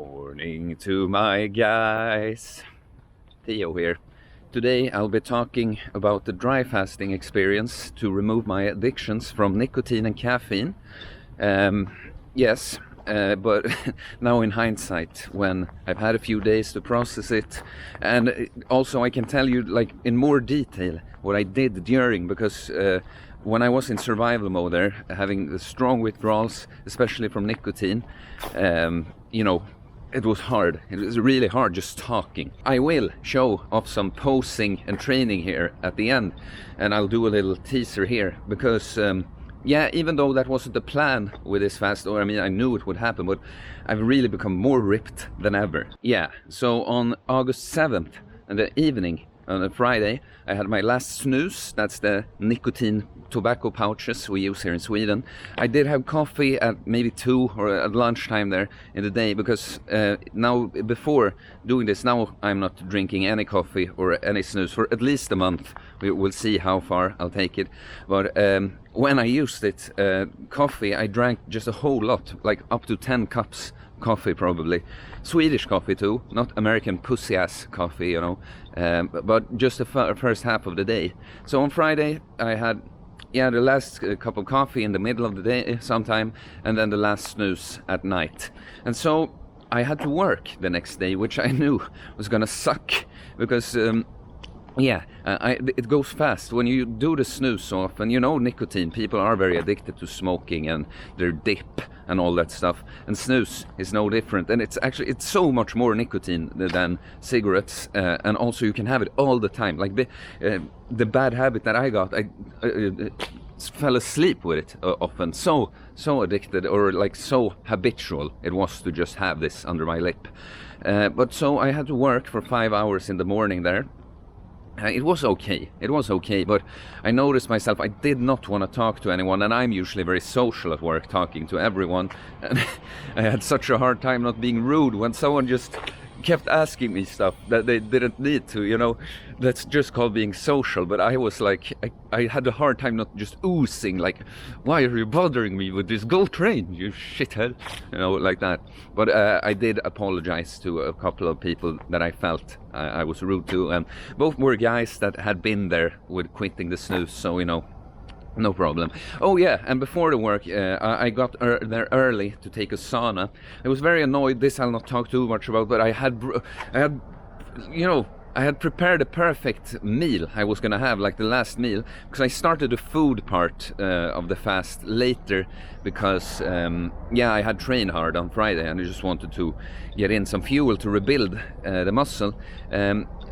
Morning to my guys. Theo here. Today I'll be talking about the dry fasting experience to remove my addictions from nicotine and caffeine. Yes, but now in hindsight, when I've had a few days to process it, and also I can tell you like in more detail what I did during, because when I was in survival mode there, having the strong withdrawals, especially from nicotine, it was hard. It was really hard just talking. I will show off some posing and training here at the end, and I'll do a little teaser here because even though that wasn't the plan with this fast, or I knew it would happen, but I've really become more ripped than ever. Yeah, so on August 7th in the evening, on a Friday, I had my last snooze. That's the nicotine tobacco pouches we use here in Sweden. I did have coffee at maybe 2 or at lunchtime there in the day, because now before doing this, now I'm not drinking any coffee or any snooze for at least a month. We'll see how far I'll take it. But when I used it, coffee, I drank just a whole lot, like up to 10 cups coffee probably. Swedish coffee too, not American pussy ass coffee, but just the first half of the day. So on Friday I had the last cup of coffee in the middle of the day sometime, and then the last snooze at night. And so I had to work the next day, which I knew was gonna suck, because it goes fast when you do the snooze off. And nicotine, people are very addicted to smoking and their dip and all that stuff, and snooze is no different. And it's so much more nicotine than cigarettes, and also you can have it all the time. Like the bad habit that I got, I fell asleep with it often. So addicted, or like so habitual it was to just have this under my lip. But so I had to work for 5 hours in the morning there. It was okay, but I noticed myself, I did not want to talk to anyone, and I'm usually very social at work, talking to everyone, and I had such a hard time not being rude when someone just kept asking me stuff that they didn't need to, that's just called being social. But I was like, I had a hard time not just oozing, like, why are you bothering me with this? Go train, you shithead, like that. But I did apologize to a couple of people that I felt I was rude to, and both were guys that had been there with quitting the snooze, so no problem. Oh yeah, and before the work, I got there early to take a sauna. I was very annoyed. This I'll not talk too much about, but I had prepared the perfect meal I was gonna have, like the last meal, because I started the food part of the fast later, because I had trained hard on Friday and I just wanted to get in some fuel to rebuild the muscle.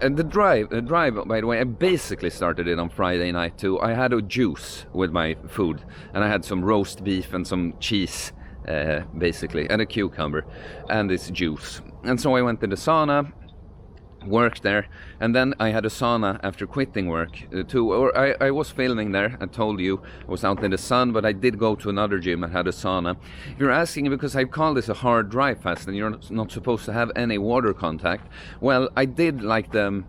And the drive, by the way, I basically started it on Friday night too. I had a juice with my food, and I had some roast beef and some cheese, basically, and a cucumber, and this juice. And so I went to the sauna, worked there, and then I had a sauna after quitting work too. Or I was filming there, I told you I was out in the sun, but I did go to another gym and had a sauna. You're asking because I call this a hard dry fast and you're not supposed to have any water contact. Well, I did like the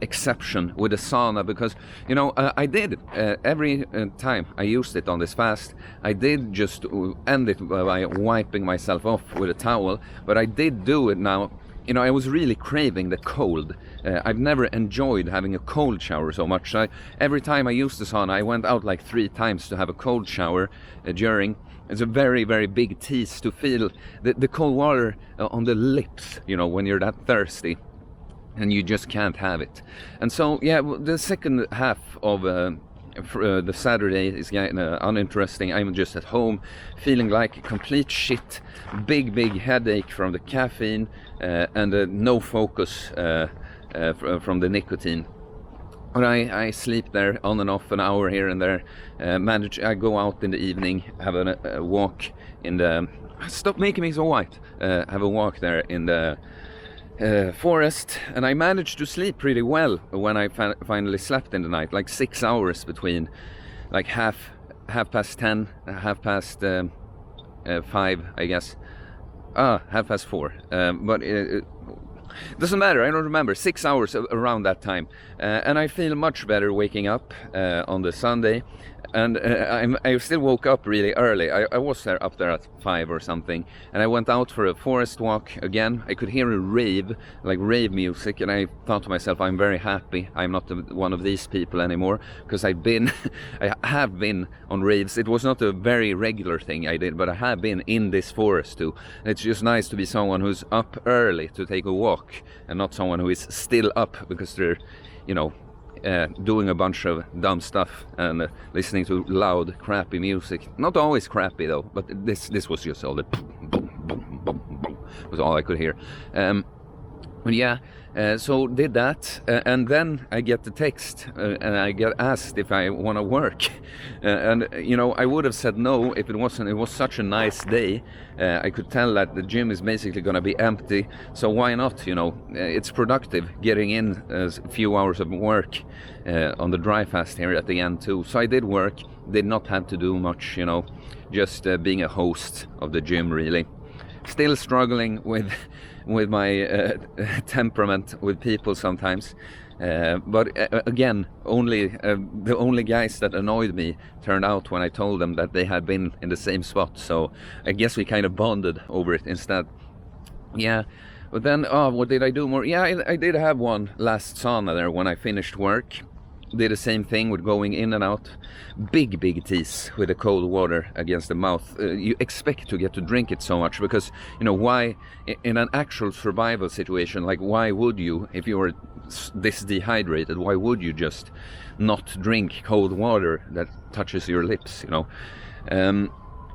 exception with the sauna, because I did every time I used it on this fast, I did just end it by wiping myself off with a towel. But I did do it now. I was really craving the cold. I've never enjoyed having a cold shower so much. Every time I used the sauna, I went out like 3 times to have a cold shower during. It's a very, very big tease to feel the cold water on the lips, when you're that thirsty and you just can't have it. And so, the second half of the Saturday is uninteresting. I'm just at home feeling like complete shit, big headache from the caffeine, and no focus from the nicotine. But I sleep there on and off an hour here and there. I go out in the evening, have a walk in the... Stop making me so white. Have a walk there in the forest, and I managed to sleep pretty well when I finally slept in the night, like 6 hours between, like half past 10, half past 5, I guess. 4:30. But it doesn't matter, I don't remember. 6 hours around that time. And I feel much better waking up on the Sunday. And I still woke up really early. I was up there at 5 or something, and I went out for a forest walk again. I could hear a rave, like rave music, and I thought to myself, I'm very happy I'm not one of these people anymore, because I have been on raves. It was not a very regular thing I did, but I have been in this forest too. And it's just nice to be someone who's up early to take a walk, and not someone who is still up because they're, you know, doing a bunch of dumb stuff and listening to loud, crappy music. Not always crappy though, but this was just all the boom, boom, boom, boom, was all I could hear. But yeah, so did that, and then I get the text, and I get asked if I want to work, and you know, I would have said no if it wasn't. It was such a nice day. I could tell that the gym is basically going to be empty, so why not? You know, it's productive getting in a few hours of work on the dry fast here at the end too. So I did work. Did not have to do much, you know, just being a host of the gym really. Still struggling with my temperament with people sometimes, but again, the only guys that annoyed me turned out when I told them that they had been in the same spot, so I guess we kind of bonded over it instead. Yeah, but then, what did I do more? Yeah, I did have one last sauna there when I finished work. Did the same thing with going in and out. Big tease with the cold water against the mouth. You expect to get to drink it so much because, you know, why, in an actual survival situation, like why would you, if you were this dehydrated, why would you just not drink cold water that touches your lips, you know?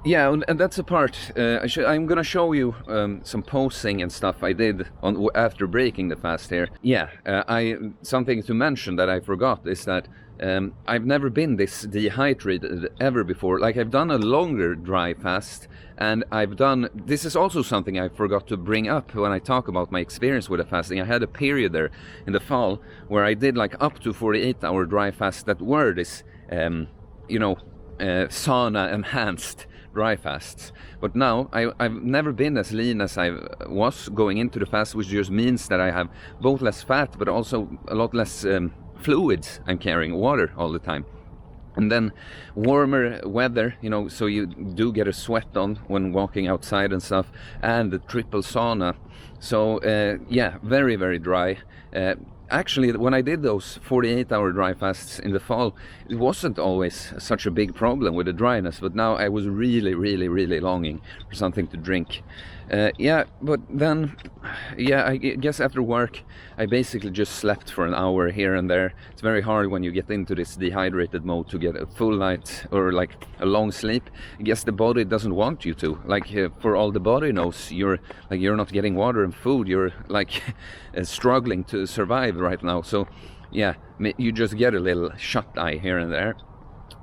Yeah, and that's a part. I'm gonna show you some posing and stuff I did after breaking the fast here. Yeah, something to mention that I forgot is that I've never been this dehydrated ever before. Like, I've done a longer dry fast, and this is also something I forgot to bring up when I talk about my experience with the fasting. I had a period there in the fall where I did like up to 48-hour dry fast that were this, you know, sauna enhanced dry fasts. But now I've never been as lean as I was going into the fast, which just means that I have both less fat but also a lot less fluids. I'm carrying water all the time. And then warmer weather, you know, so you do get a sweat on when walking outside and stuff, and the triple sauna. So yeah, very dry. Actually, when I did those 48-hour dry fasts in the fall, it wasn't always such a big problem with the dryness, but now I was really longing for something to drink. Yeah, but then, yeah, I guess after work, I basically just slept for an hour here and there. It's very hard when you get into this dehydrated mode to get a full night or like a long sleep. I guess the body doesn't want you to. Like, for all the body knows, you're not getting water and food. You're like struggling to survive right now. So, yeah, you just get a little shut-eye here and there.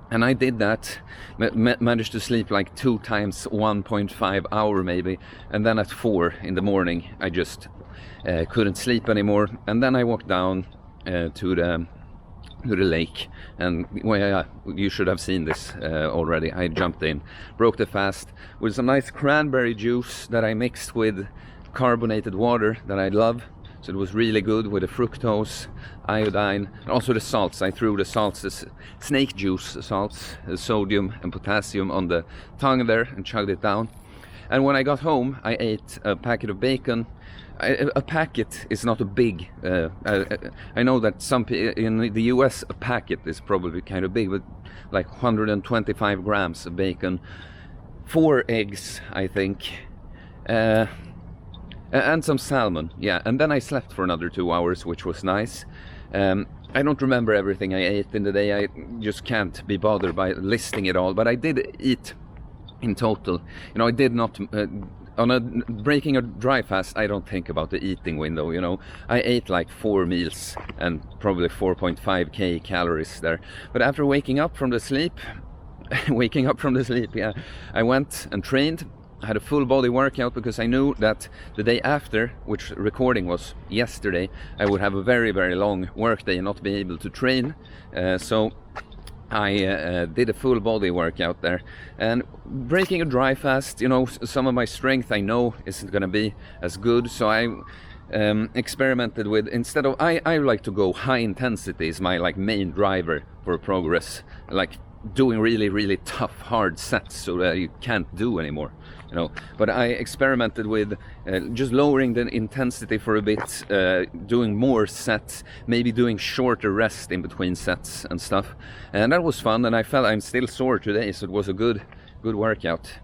And I did that, managed to sleep like 2 times 1.5 hour maybe, and then at 4 in the morning I just couldn't sleep anymore. And then I walked down to the lake, and well, yeah, you should have seen this already. I jumped in, broke the fast with some nice cranberry juice that I mixed with carbonated water that I love. So it was really good with the fructose, iodine, and also the salts. I threw the salts, the snake juice salts, the sodium and potassium on the tongue there and chugged it down. And when I got home, I ate a packet of bacon. A packet is not a big, I know that in the US a packet is probably kind of big, but like 125 grams of bacon, 4 eggs, I think, and some salmon, yeah. And then I slept for another 2 hours, which was nice. I don't remember everything I ate in the day. I just can't be bothered by listing it all, but I did eat in total. You know, I did not, breaking a dry fast, I don't think about the eating window, you know. I ate like 4 meals and probably 4.5k calories there. But after waking up from the sleep, yeah, I went and trained. I had a full body workout because I knew that the day after, which recording was yesterday, I would have a very long work day and not be able to train. So I did a full body workout there. And breaking a dry fast, you know, some of my strength I know isn't going to be as good. So I experimented with, I like to go high intensity is my like main driver for progress. Like doing really, really tough, hard sets so that you can't do anymore, you know. But I experimented with just lowering the intensity for a bit, doing more sets, maybe doing shorter rest in between sets and stuff, and that was fun. And I felt I'm still sore today, so it was a good workout.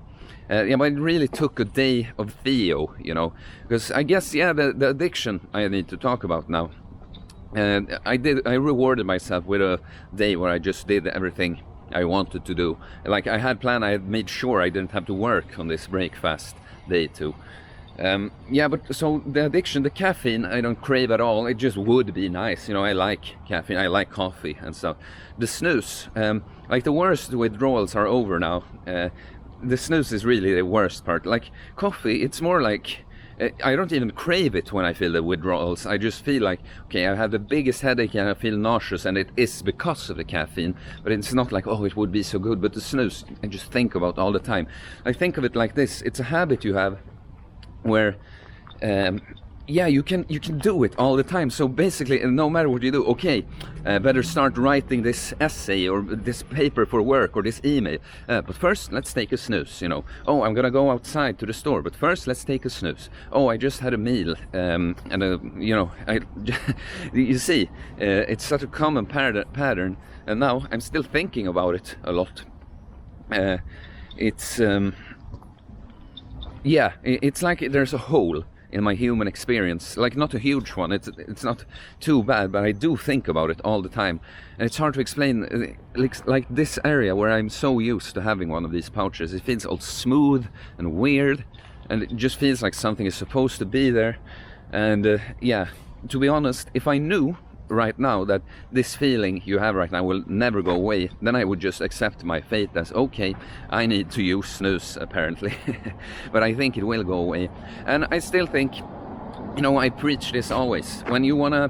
Yeah, but it really took a day of Theo, you know, because I guess, yeah, the addiction I need to talk about now. And I rewarded myself with a day where I just did everything I wanted to do. Like I had planned, I had made sure I didn't have to work on this break fast day too. Yeah, but so the addiction, the caffeine, I don't crave at all. It just would be nice, you know. I like caffeine, I like coffee and stuff. The snooze, like the worst withdrawals are over now. The snooze is really the worst part. Like coffee, it's more like I don't even crave it when I feel the withdrawals. I just feel like, okay, I have the biggest headache and I feel nauseous, and it is because of the caffeine. But it's not like, oh, it would be so good. But the snooze, I just think about all the time. I think of it like this: it's a habit you have where yeah, you can do it all the time. So basically, no matter what you do, okay, better start writing this essay or this paper for work or this email. But first, let's take a snooze, you know. Oh, I'm gonna go outside to the store, but first, let's take a snooze. Oh, I just had a meal, and you know, you see, it's such a common pattern, and now I'm still thinking about it a lot. Yeah, it's like there's a hole in my human experience, like not a huge one, it's not too bad, but I do think about it all the time, and it's hard to explain. Like this area where I'm so used to having one of these pouches, it feels all smooth and weird, and it just feels like something is supposed to be there. And yeah, to be honest, if I knew right now that this feeling you have right now will never go away, then I would just accept my fate as, okay, I need to use snooze apparently. But I think it will go away. And I still think, you know, I preach this always, when you want to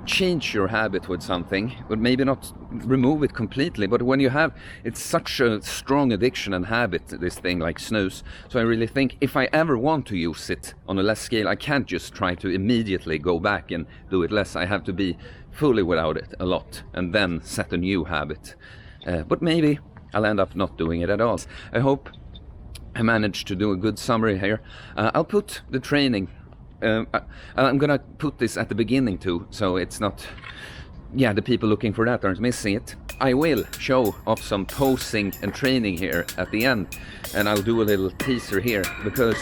change your habit with something, but maybe not remove it completely, but when you have, it's such a strong addiction and habit, this thing like snooze. So I really think if I ever want to use it on a less scale, I can't just try to immediately go back and do it less. I have to be fully without it a lot and then set a new habit. But maybe I'll end up not doing it at all. I hope I managed to do a good summary here. I'll put the training, I'm gonna put this at the beginning too, so it's not, yeah, the people looking for that aren't missing it. I will show off some posing and training here at the end, and I'll do a little teaser here, because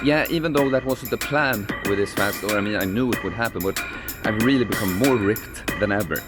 yeah, even though that wasn't the plan with this fast, or I mean, I knew it would happen, but I've really become more ripped than ever.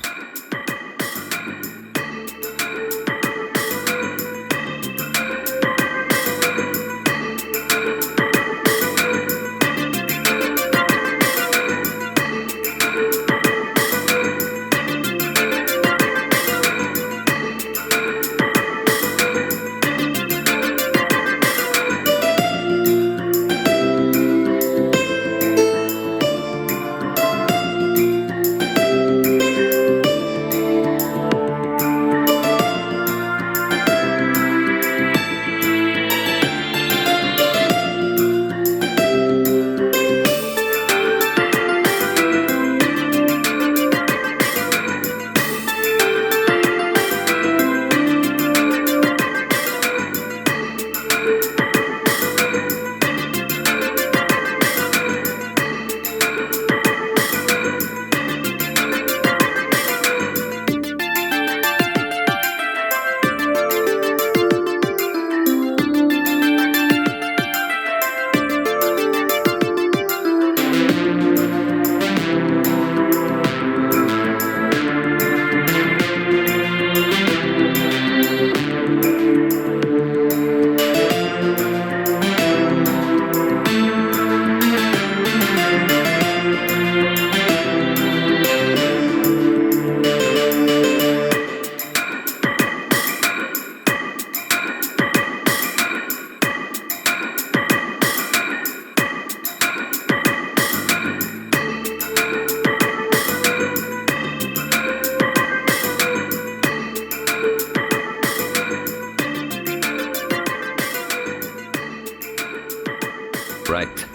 Right.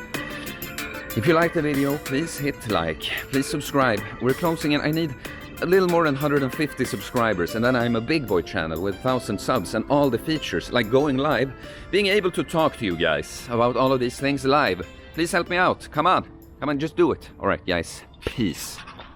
If you like the video, please hit like, please subscribe. We're closing in. I need a little more than 150 subscribers, and then I'm a big boy channel with 1,000 subs and all the features, like going live, being able to talk to you guys about all of these things live. Please help me out. Come on, just do it. All right, guys, peace.